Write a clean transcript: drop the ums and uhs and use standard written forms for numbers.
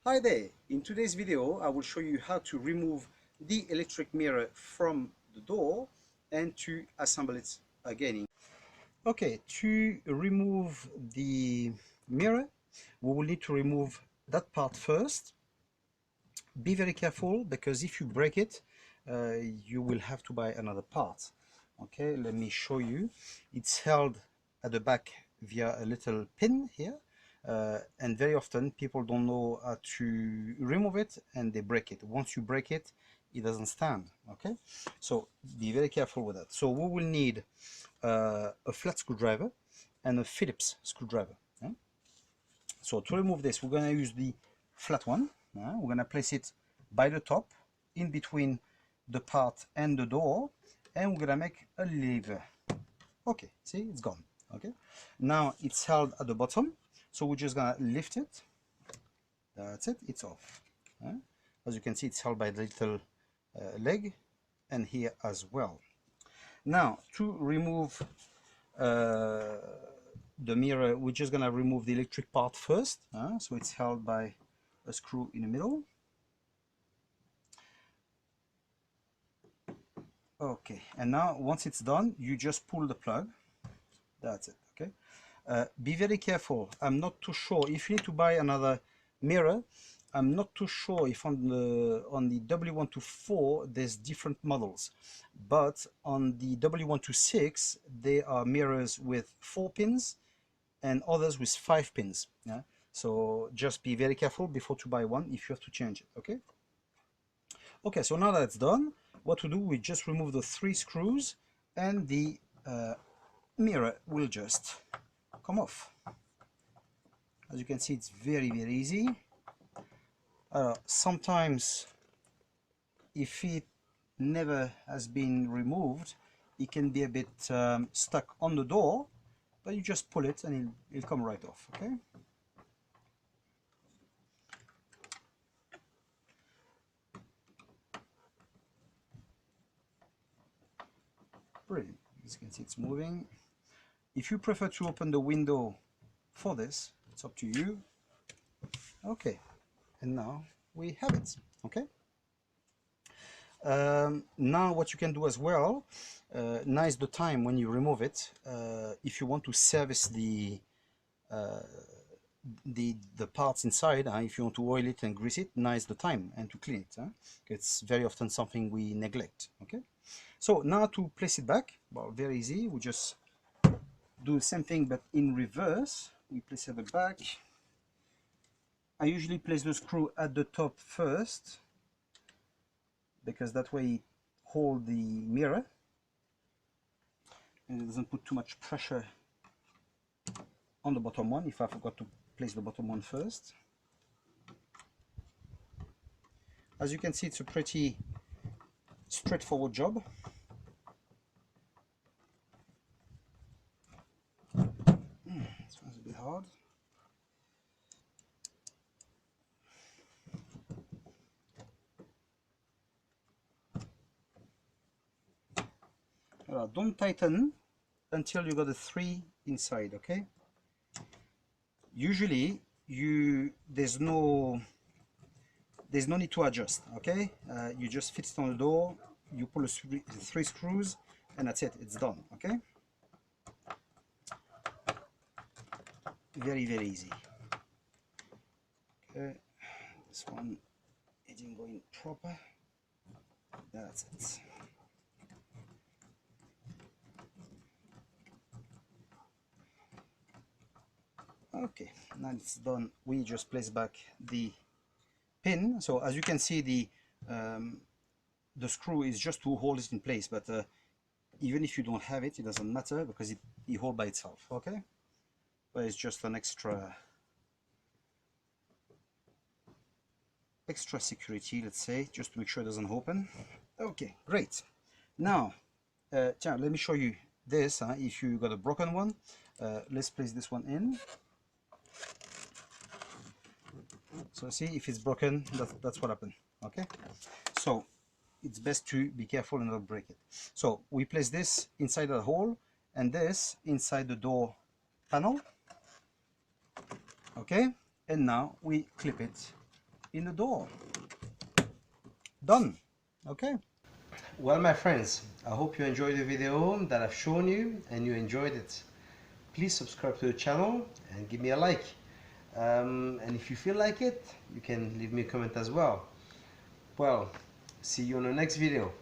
Hi there, in today's video I will show you how to remove the electric mirror from the door and to assemble it again. Okay, to remove the mirror we will need to remove that part first. Be very careful because if you break it you will have to buy another part. Okay, let me show you. It's held at the back via a little pin here. And very often people don't know how to remove it and they break it. Once you break it, it doesn't stand. Okay, so be very careful with that. So we will need a flat screwdriver and a Phillips screwdriver. Yeah? So to remove this, we're going to use the flat one. We're going to place it by the top in between the part and the door, and we're going to make a lever. Okay, see, it's gone. Okay, now it's held at the bottom, so we're just gonna lift it. That's it, it's off. As you can see, it's held by the little leg, and here as well. Now to remove the mirror, we're just gonna remove the electric part first. So it's held by a screw in the middle. Okay, and now once it's done, you just pull the plug. That's it. Okay, be very careful. I'm not too sure if you need to buy another mirror. I'm not too sure if on the W124 there's different models, but on the W126 there are mirrors with 4 pins and others with 5 pins. Yeah, so just be very careful before to buy one if you have to change it. Okay. Okay, so now that's done, what to do? We just remove the 3 screws and the mirror will just come off. As you can see, it's very easy. Sometimes if it never has been removed, it can be a bit stuck on the door, but you just pull it and it'll come right off. Okay, brilliant. As you can see, it's moving. If you prefer to open the window for this, it's up to you. Okay, and now we have it. Okay, now what you can do as well, now is the time when you remove it. If you want to service the parts inside, if you want to oil it and grease it, now is the time, and to clean it. It's very often something we neglect. Okay, so now to place it back, well, very easy. We just do the same thing but in reverse. We place it at the back. I usually place the screw at the top first because that way it holds the mirror and it doesn't put too much pressure on the bottom one if I forgot to place the bottom one first. As you can see, it's a pretty straightforward job. This one's a bit hard. Don't tighten until you got the 3 inside. Okay, usually there's no need to adjust. Okay, you just fit it on the door, you pull the 3 screws and that's it, it's done. Okay, very easy. Okay, this one it didn't go in proper. That's it. Okay, now it's done. We just place back the pin. So as you can see, the screw is just to hold it in place, but even if you don't have it, it doesn't matter because it holds by itself. Okay, but it's just an extra security, let's say, just to make sure it doesn't open. Okay, great. Now let me show you this. If you got a broken one, let's place this one in. So see, if it's broken, that's what happened. Okay, so it's best to be careful and not break it. So we place this inside the hole and this inside the door panel. Okay, and now we clip it in the door. Done. Okay. Well, my friends, I hope you enjoyed the video that I've shown you and you enjoyed it. Please subscribe to the channel and give me a like. And if you feel like it, you can leave me a comment as well. Well, see you on the next video.